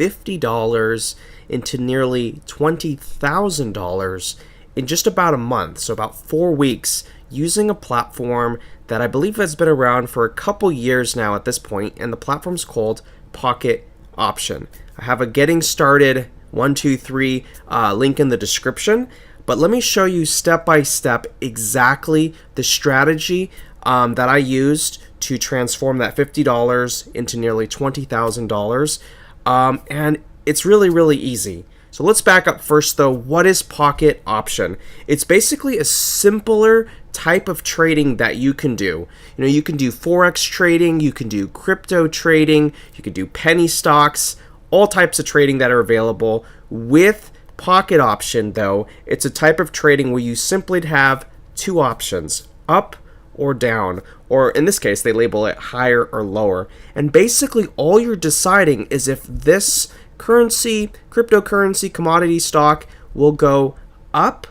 $50 into nearly $20,000 in just about a month, so about 4 weeks, using a platform that I believe has been around for a couple years now at this point, and the platform's called Pocket Option. I have a getting started 1, 2, 3 link in the description, but let me show you step by step exactly the strategy that I used to transform that $50 into nearly $20,000, and it's really, really easy. So let's back up first though. What is Pocket Option? It's basically a simpler type of trading that you can do. You know, you can do Forex trading, you can do crypto trading, you can do penny stocks, all types of trading that are available. With Pocket Option though, it's a type of trading where you simply have two options, up or down, or in this case, they label it higher or lower. And basically all you're deciding is if this currency, cryptocurrency, commodity stock will go up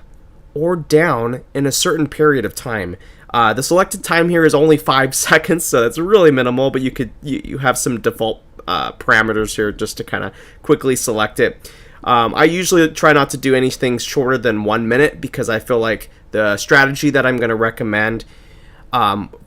or down in a certain period of time. The selected time here is only 5 seconds, so that's really minimal, but you have some default parameters here just to kind of quickly select it. I usually try not to do anything shorter than 1 minute because I feel like the strategy that I'm going to recommend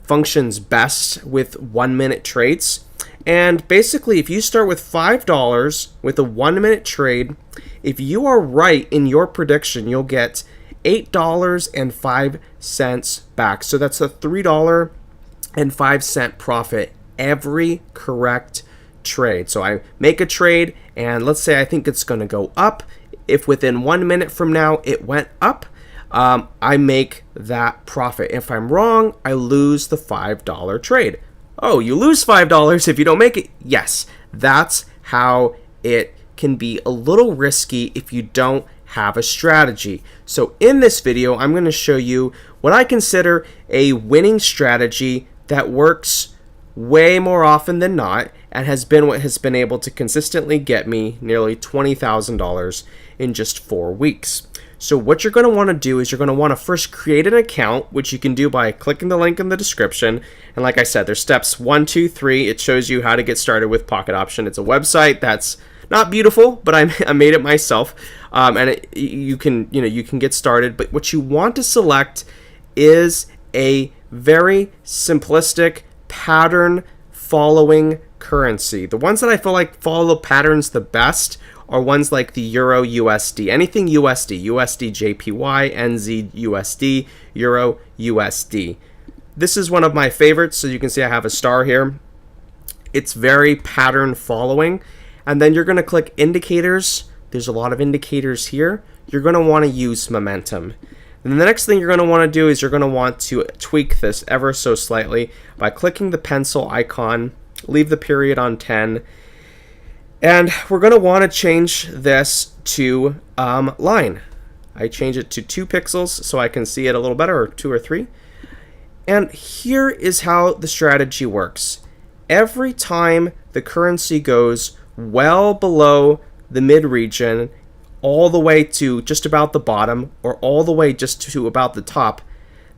functions best with 1 minute trades. And basically, if you start with $5 with a 1 minute trade, if you are right in your prediction, you'll get $8.05 back. So that's a $3.05 profit every correct trade. So I make a trade, and let's say I think it's going to go up. If within 1 minute from now it went up, I make that profit. If I'm wrong, I lose the $5 trade. Oh, you lose $5 if you don't make it? Yes, that's how it can be a little risky if you don't have a strategy. So in this video, I'm going to show you what I consider a winning strategy that works way more often than not and has been what has been able to consistently get me nearly $20,000 in just 4 weeks. So what you're going to want to do is you're going to want to first create an account, which you can do by clicking the link in the description. And like I said, there's steps 1, 2, 3. It shows you how to get started with Pocket Option. It's a website that's not beautiful, but I made it myself, and you can get started. But what you want to select is a very simplistic pattern following currency. The ones that I feel like follow the patterns the best are ones like the Euro USD, anything USD, USD JPY, NZ USD, Euro USD. This is one of my favorites, so you can see I have a star here. It's very pattern following. And then you're going to click indicators. There's a lot of indicators here. You're going to want to use momentum. And the next thing you're going to want to do is you're going to want to tweak this ever so slightly by clicking the pencil icon, leave the period on 10, and we're going to want to change this to line. I change it to 2 pixels so I can see it a little better, or 2 or 3. And here is how the strategy works. Every time the currency goes well below the mid region, all the way to just about the bottom, or all the way just to about the top,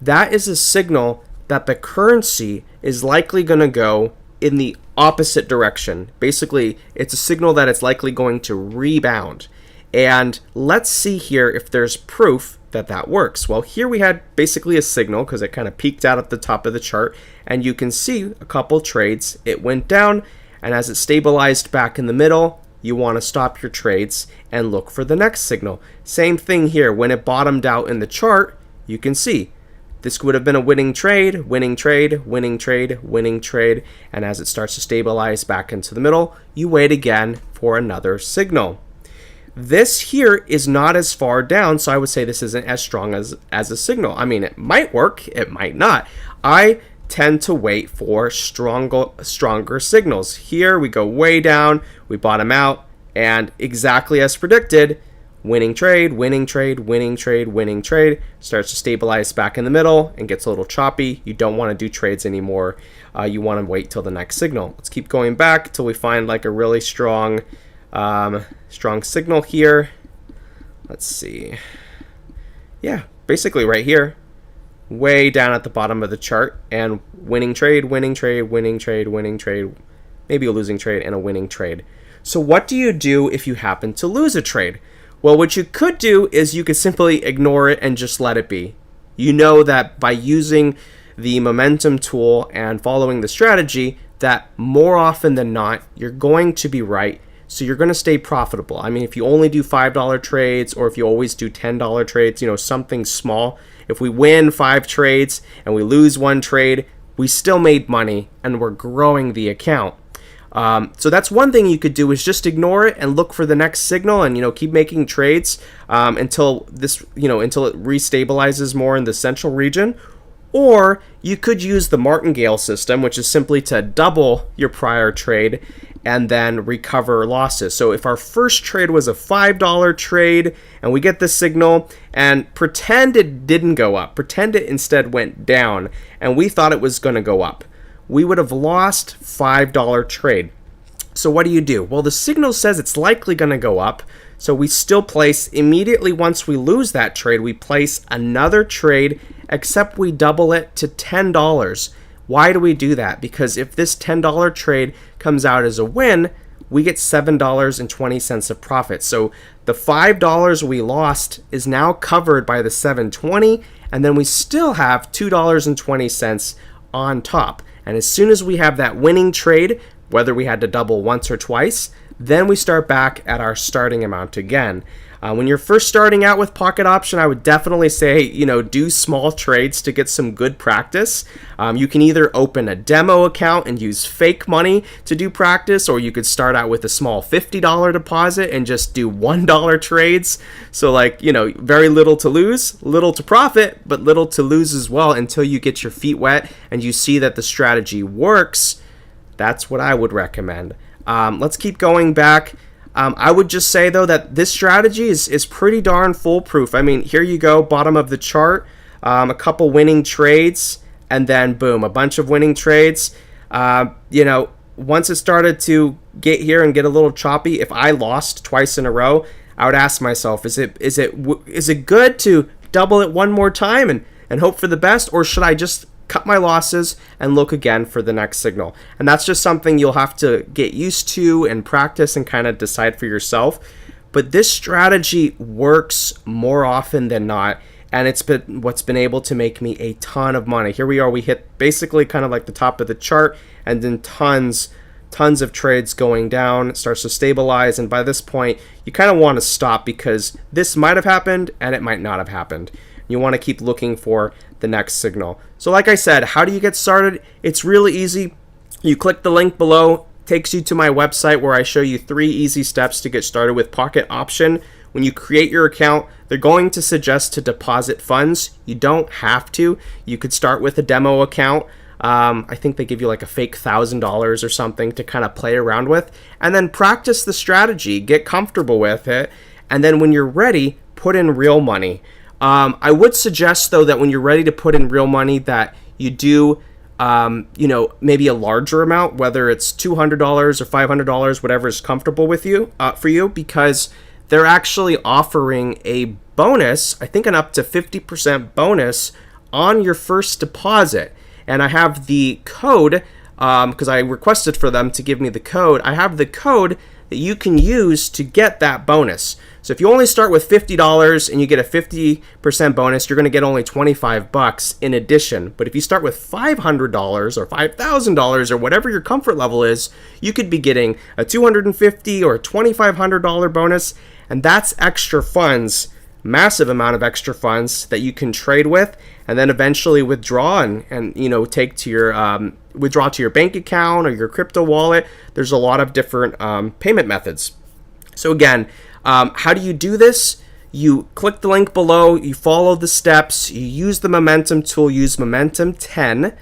that is a signal that the currency is likely going to go in the opposite direction. Basically, it's a signal that it's likely going to rebound. And let's see here if there's proof that that works. Well, here we had basically a signal because it kind of peaked out at the top of the chart, and you can see a couple trades. It went down, and as it stabilized back in the middle, you want to stop your trades and look for the next signal. Same thing here. When it bottomed out in the chart, you can see this would have been a winning trade, winning trade, winning trade, winning trade. And as it starts to stabilize back into the middle, you wait again for another signal. This here is not as far down, so I would say this isn't as strong as a signal. I mean, it might work, it might not. I tend to wait for stronger signals. Here we go way down, we bottom out, and exactly as predicted, winning trade, winning trade, winning trade, winning trade, starts to stabilize back in the middle and gets a little choppy. You don't want to do trades anymore. You want to wait till the next signal. Let's keep going back till we find like a really strong signal here. Let's see. Yeah, basically right here, way down at the bottom of the chart, and winning trade, winning trade, winning trade, winning trade, maybe a losing trade and a winning trade. So what do you do if you happen to lose a trade? Well, what you could do is you could simply ignore it and just let it be. You know that by using the momentum tool and following the strategy, that more often than not, you're going to be right. So you're going to stay profitable. I mean, if you only do $5 trades, or if you always do $10 trades, something small. If we win 5 trades and we lose 1 trade, we still made money and we're growing the account. So that's one thing you could do, is just ignore it and look for the next signal, and keep making trades until until it restabilizes more in the central region. Or you could use the martingale system, which is simply to double your prior trade and then recover losses. So if our first trade was a $5 trade and we get the signal, and pretend it didn't go up, pretend it instead went down, and we thought it was going to go up, we would have lost $5 trade. So what do? Well, the signal says it's likely going to go up, so we still place, immediately once we lose that trade, we place another trade, except we double it to $10. Why do we do that? Because if this $10 trade comes out as a win, we get $7.20 of profit. So the $5 we lost is now covered by the $7.20, and then we still have $2.20 on top. And as soon as we have that winning trade, whether we had to double once or twice, then we start back at our starting amount again. When you're first starting out with Pocket Option, I would definitely say, do small trades to get some good practice. You can either open a demo account and use fake money to do practice, or you could start out with a small $50 deposit and just do $1 trades. So very little to lose, little to profit, but little to lose as well, until you get your feet wet and you see that the strategy works. That's what I would recommend. Let's keep going back. I would just say, though, that this strategy is pretty darn foolproof. I mean, here you go, bottom of the chart, a couple winning trades, and then boom, a bunch of winning trades. Once it started to get here and get a little choppy, if I lost twice in a row, I would ask myself, is it good to double it one more time and hope for the best, or should I just cut my losses and look again for the next signal? And that's just something you'll have to get used to and practice and kind of decide for yourself. But this strategy works more often than not, and it's been what's been able to make me a ton of money. Here we are, we hit basically kind of like the top of the chart, and then tons of trades going down. It starts to stabilize, and by this point you kind of want to stop, because this might have happened and it might not have happened. You want to keep looking for the next signal. So like I said, how do you get started? It's really easy. You click the link below, takes you to my website where I show you 3 easy steps to get started with Pocket Option. When you create your account, they're going to suggest to deposit funds. You don't have to. You could start with a demo account. I think they give you like a fake $1,000 or something to kind of play around with, and then practice the strategy, get comfortable with it, and then when you're ready, put in real money. I would suggest, though, that when you're ready to put in real money, that you do, maybe a larger amount, whether it's $200 or $500, whatever is comfortable with you, for you, because they're actually offering a bonus, I think an up to 50% bonus on your first deposit. And I have the code, because I requested for them to give me the code. I have the code that you can use to get that bonus. So if you only start with $50 and you get a 50% bonus, you're going to get only $25 in addition. But if you start with $500 or $5,000 or whatever your comfort level is, you could be getting a $250 or a $2,500 bonus, and that's extra funds, massive amount of extra funds that you can trade with, and then eventually withdraw and take to your withdraw to your bank account or your crypto wallet. There's a lot of different payment methods. So again, how do you do this? You click the link below, you follow the steps, you use the momentum tool, use momentum 10,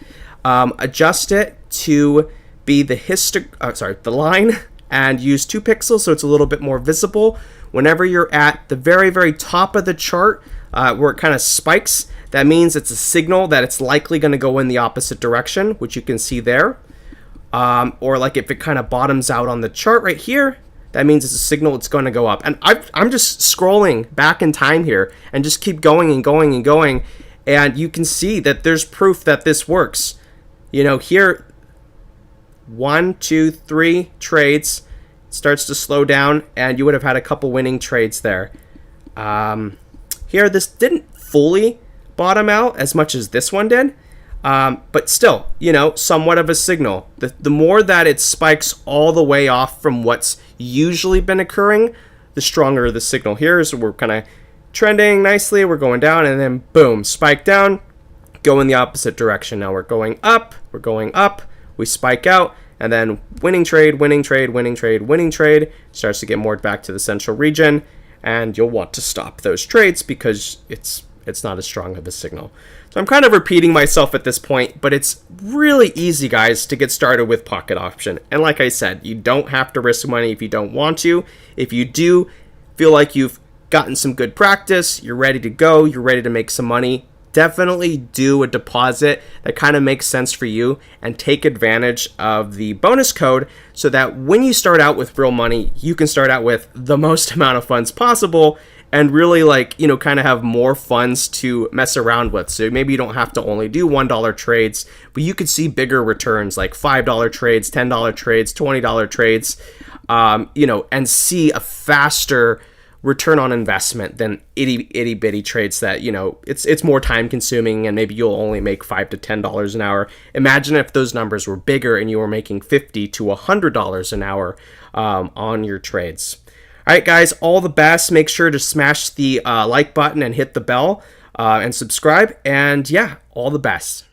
adjust it to be the line, and use 2 pixels so it's a little bit more visible. Whenever you're at the very, very top of the chart, where it kind of spikes, that means it's a signal that it's likely going to go in the opposite direction, which you can see there. Or like if it kind of bottoms out on the chart right here, that means it's a signal it's going to go up. And I'm just scrolling back in time here and just keep going and going and going. And you can see that there's proof that this works. Here, 1, 2, 3 trades. starts to slow down, and you would have had a couple winning trades there. Here, this didn't fully bottom out as much as this one did, but still, somewhat of a signal. The more that it spikes all the way off from what's usually been occurring, the stronger the signal here is. We're kind of trending nicely, we're going down, and then boom, spike down, go in the opposite direction. Now we're going up, we spike out, and then winning trade, winning trade, winning trade, winning trade, starts to get more back to the central region, and you'll want to stop those trades because it's not as strong of a signal. So I'm kind of repeating myself at this point, but it's really easy, guys, to get started with pocket option. And like I said, you don't have to risk money if you don't want to. If you do feel like you've gotten some good practice, you're ready to go, you're ready to make some money, definitely do a deposit that kind of makes sense for you and take advantage of the bonus code so that when you start out with real money, you can start out with the most amount of funds possible and really kind of have more funds to mess around with. So maybe you don't have to only do $1 trades, but you could see bigger returns like $5 trades, $10 trades, $20 trades, and see a faster return on investment than itty bitty trades that it's more time consuming and maybe you'll only make $5 to $10 an hour. Imagine if those numbers were bigger and you were making $50 to $100 an hour on your trades. All right, guys, all the best. Make sure to smash the like button and hit the bell and subscribe. And yeah, all the best.